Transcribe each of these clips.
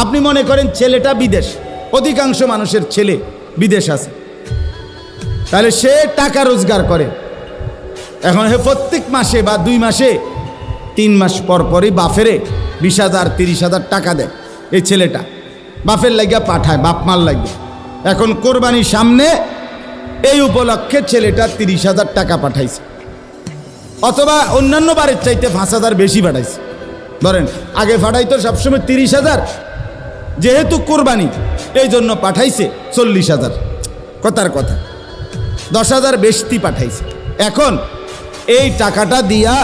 আপনি মনে করেন ছেলেটা বিদেশ, অধিকাংশ মানুষের ছেলে বিদেশ আছে, তাহলে সে টাকা রোজগার করে। এখন হে প্রত্যেক মাসে বা 2 মাসে 3 মাস পর পরই বাফেরে 20,000 30,000 টাকা দেয়। এই ছেলেটা বাফের লাগিয়া পাঠায়, বাপ মার লাগিয়া। এখন কোরবানির সামনে এই উপলক্ষে ছেলেটা 30,000 টাকা পাঠাইছে, অথবা অন্যান্য বারের চাইতে 5,000 বেশি পাঠাইছে। ধরেন আগে পাঠাইতো সবসময় 30,000, যেহেতু কোরবানি এই জন্য পাঠাইছে 40,000। কথার কথা 10,000 বেশি পাঠাইছে। এখন এই টাকাটা দিয়া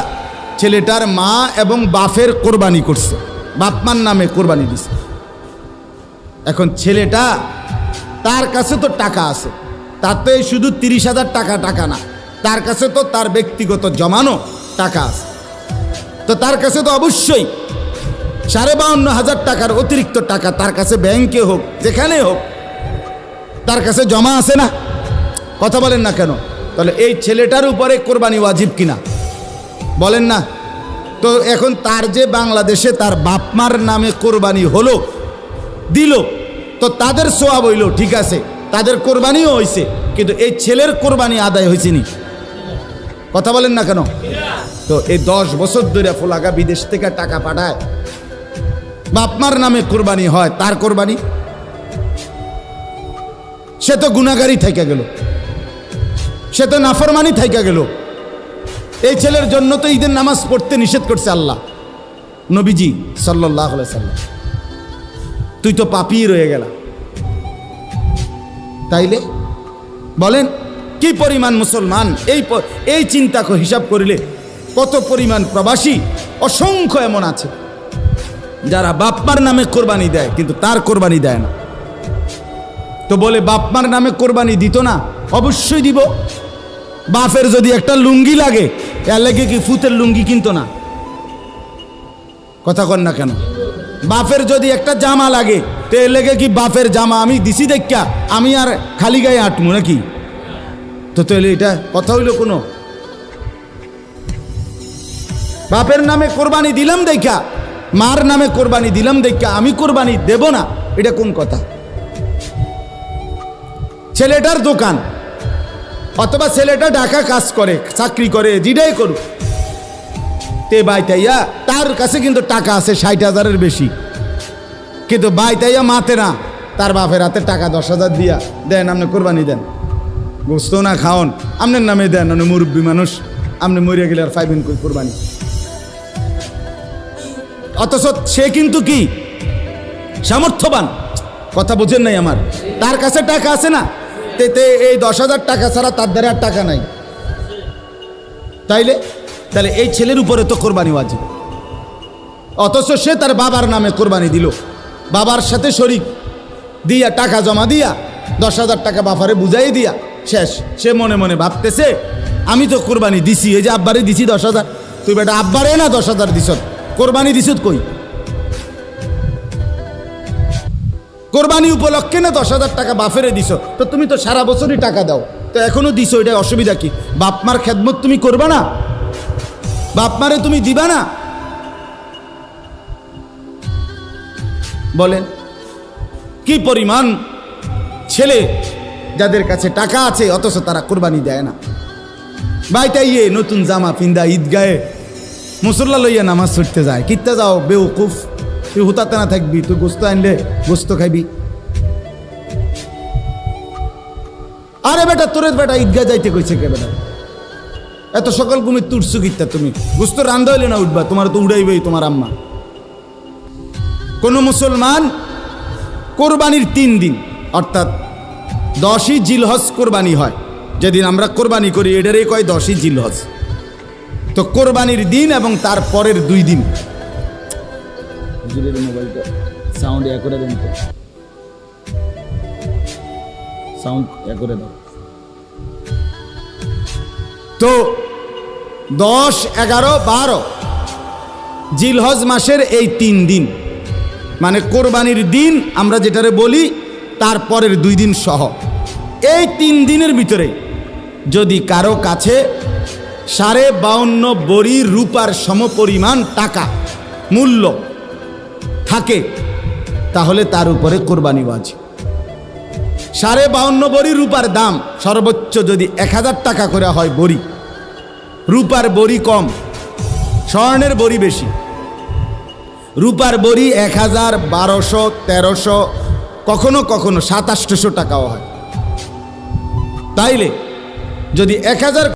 ছেলেটার মা এবং বাপের কোরবানি করছে, বাপ মার নামে কোরবানি দিছে। এখন ছেলেটা, তার কাছে তো টাকা আছে, তাতে শুধু 30,000 টাকা না, তার কাছে তো তার ব্যক্তিগত জমানো টাকা আছে। তো তার কাছে তো অবশ্যই 52,500 টাকার অতিরিক্ত টাকা তার কাছে ব্যাংকে হোক যেখানে হোক তার কাছে জমা আছে না? কথা বলেন না কেন? তাহলে এই ছেলেটার উপরে কোরবানি ওয়াজিব কিনা বলেন না? তো এখন তার যে বাংলাদেশে তার বাপ মার নামে কোরবানি হলো, দিল, তো তাদের সোয়াব হইল, ঠিক আছে, তাদের কোরবানিও হয়েছে, কিন্তু এই ছেলের কোরবানি আদায় হয়েছে নি? কথা বলেন না কেন? তো এই 10 বছর ধরে ফোলাগা বিদেশ থেকে টাকা পাঠায়, বাপমার নামে কোরবানি হয়, তার কোরবানি সে তো গুনাহগারী থাইকা গেল, সে তো নাফরমানি থাইকা গেল। এই ছেলের জন্য তো ঈদের নামাজ পড়তে নিষেধ করছে আল্লাহ, নবীজি সাল্লাল্লাহু আলাইহি সাল্লাম। তুই তো পাপী রয়ে গেলা। তাইলে বলেন কি পরিমাণ মুসলমান, এই চিন্তা হিসাব করিলে কত পরিমাণ প্রবাসী অসংখ্য এমন আছে যারা বাপমার নামে কোরবানি দেয় কিন্তু তার কোরবানি দেয় না। তো বলে বাপমার নামে কোরবানি দিত না? অবশ্যই দিব। বাপের যদি একটা লুঙ্গি লাগে, এর লাগে কি ফুতের লুঙ্গি কিনতো না? কথা কন না কেন? বাপের যদি একটা জামা লাগে, তো এর লেগে কি বাপের জামা আমি দিছি দেখা আমি আর খালি গায়ে আটমু নাকি? তো তাহলে এটা কথা হইল কোনো? বাপের নামে কোরবানি দিলাম দেখা, মার নামে কোরবানি দিলাম দেখা আমি কোরবানি দেব না, এটা কোন কথা? ছেলেটার দোকান অথবা ছেলেটা ঢাকা কাজ করে, চাকরি করে, যেটাই করুক, তে বাইতাইয়া তার কাছে কিন্তু টাকা আছে 60,000-এর বেশি, কিন্তু বাইতাইয়া মাতে না, তার বাপের হাতে টাকা 10,000 দিয়া দেন, আপনি কোরবানি দেন, গোস্ত না খাওন, আপনার নামে দেন, আপনি মুরব্বী মানুষ, আপনি মরিয়া গেলে আর পাইবেন কই কোরবানি? অথচ সে কিন্তু কি সামর্থ্যবান, কথা বোঝেন নাই আমার, তার কাছে টাকা আছে না, এই 10,000 টাকা ছাড়া তার দ্বারা আর টাকা নাই। তাহলে এই ছেলের উপরে তো কোরবানি ওয়াজিব, অথচ সে তার বাবার নামে কোরবানি দিল, বাবার সাথে শরিক দিয়া টাকা জমা দিয়া 10,000 টাকা বাবারে বুঝাই দিয়া শেষ। সে মনে মনে ভাবতেছে আমি তো কোরবানি দিছি, এই যে আব্বারে দিছি 10,000, তুই বেটা আব্বারে না 10,000 দিছ, কোরবানি দিছ কই? কোরবানি উপলক্ষে না 10,000 টাকা বাফেরে দিছ, তো তুমি তো সারা বছরই টাকা দাও, তো এখনো দিছো, এটা অসুবিধা কি? বাপমার খেদমত তুমি করবা না? বাপমারে তুমি দিবা না? বলেন কি পরিমাণ ছেলে যাদের কাছে টাকা আছে অথচ তারা কোরবানি দেয় না। বাইতাইয়ে নতুন জামা পিন্দা ঈদগাহে মুসল্লা লইয়া নামাজ ছুটতে যায়, কিত্তে যাও বেউকুফ, তুই হুতাতে না থাকবি, তুই গোস্ত আনলে গোস্ত খাইবি। আরে বেটা তোরে বেটা ঈদগাহ যাইতে কইছে কে বেটা? এত সকাল ঘুমে তুটছু কিত্তা? তুমি গোস্ত রান্ধা হইলে না উঠবা, তোমার তো উড়াইবেই তোমার আম্মা। কোন মুসলমান কোরবানির 3 দিন অর্থাৎ 10ই জিলহজ কোরবানি হয়, যেদিন আমরা কোরবানি করি এটারই কয় 10ই জিলহজ। তো কোরবানির দিন এবং তার পরের 2 দিন, মোবাইলটা সাউন্ড এ করে দেন, তো সাউন্ড এ করে দাও। তো 10, 11, 12 জিলহজ মাসের এই 3 দিন মানে কোরবানির দিন আমরা যেটারে বলি, তারপরের 2 দিন সহ এই 3 দিনের ভিতরে যদি কারো কাছে 52.5 বড়ি রূপার সমপরিমাণ টাকা মূল্য থাকে, তাহলে তার উপরে কোরবানি ওয়াজিব। 52.5 বড়ি রূপার দাম সর্বোচ্চ যদি 1000 টাকা করে হয় বড়ি, রূপার বড়ি কম, স্বর্ণের বড়ি বেশি। রূপার বড়ি 1000, 1200, 1300, কখনো কখনো 2700 টাকাও হয়। তাইলে যদি 1000